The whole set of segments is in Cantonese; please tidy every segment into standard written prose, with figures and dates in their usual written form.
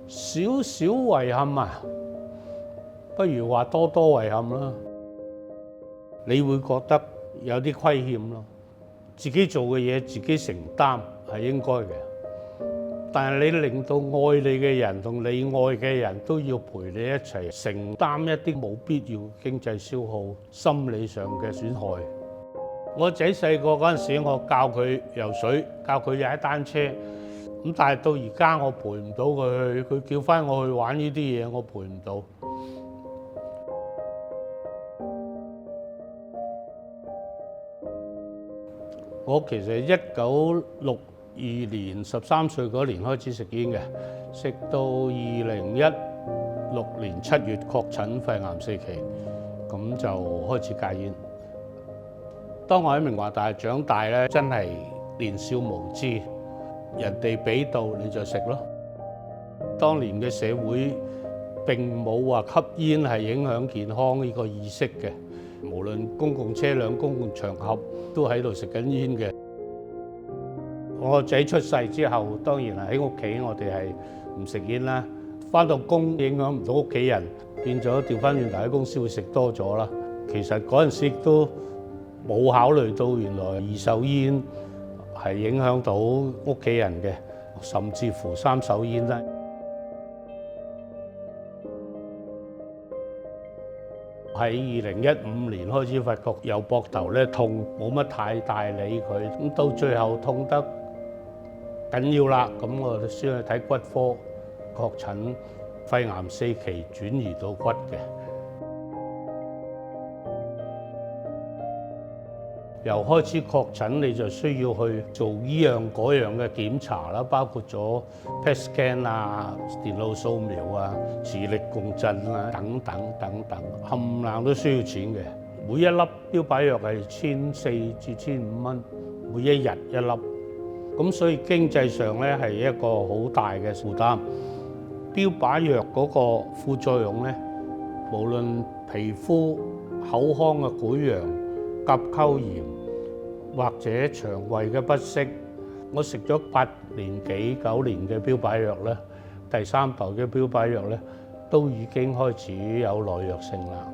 少少遺憾啊，不如話多多遺憾啦。你會覺得有啲虧欠咯，自己做嘅嘢自己承擔係應該嘅，但係你令到愛你嘅人同你愛嘅人都要陪你一齊承擔一啲冇必要經濟消耗、心理上嘅損害。我仔細個嗰陣時，我教佢游水，教佢踩單車，咁但係到而家我陪唔到佢去，佢叫翻我去玩呢啲嘢，我陪唔到。我其實1962年13歲嗰年開始食煙嘅，食到2016年7月確診肺癌4期，咁就開始戒煙。當我喺明華大長大咧，真係年少無知，人哋俾到你就食咯。當年嘅社會並冇話吸煙係影響健康呢個意識嘅，無論公共車輛、公共場合都喺度食緊煙嘅。我個仔出世之後，當然係喺屋企我哋係唔食煙啦。返到工影響唔到屋企人，變咗調返轉頭喺公司會食多咗啦。其實嗰陣時亦都冇考慮到原來二手煙係影響到屋企人嘅，甚至乎三手煙啦。喺2015年開始發覺右膊頭咧痛，冇乜太大理佢，咁到最後痛得緊要啦，咁我哋先去睇骨科，確診肺癌4期轉移到骨嘅。由開始確診你就需要去做依樣嗰樣嘅檢查啦，包括咗 PET scan 啊、電腦掃描啊、磁力共振啊等等等等，冚唪唥都需要錢嘅。每一粒標靶藥係1400至1500蚊，每一日一粒，咁所以經濟上咧係一個好大嘅負擔。標靶藥嗰個副作用咧，無論皮膚、口腔嘅潰瘍、甲溝炎或者腸胃嘅不適，我食咗8年幾9年嘅標靶藥咧，第3代嘅標靶藥咧都已經開始有耐藥性啦。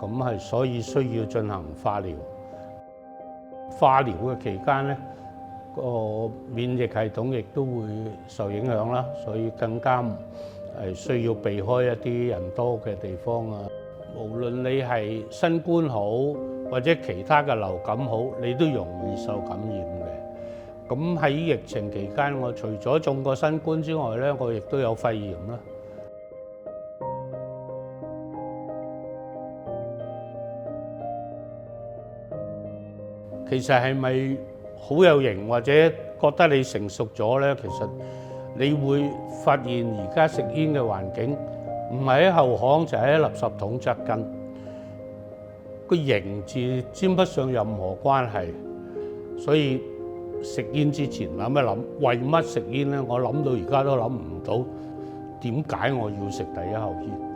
咁係所以需要進行化療。化療嘅期間咧，個免疫系統亦都會受影響啦，所以更加係需要避開一啲人多嘅地方啊。無論你係新冠好或者其他嘅流感好，你都容易受感染嘅。咁喺疫情期間，我除咗中過新冠之外咧，我亦都有肺炎啦。其實係咪好有型或者覺得你成熟咗咧？其實你會發現而家食煙嘅環境唔係喺後巷，就喺垃圾桶側跟。個型字沾不上任何關係，所以食煙之前諗一諗，為乜食煙咧？我諗到而家都諗唔到點解我要食第一口煙。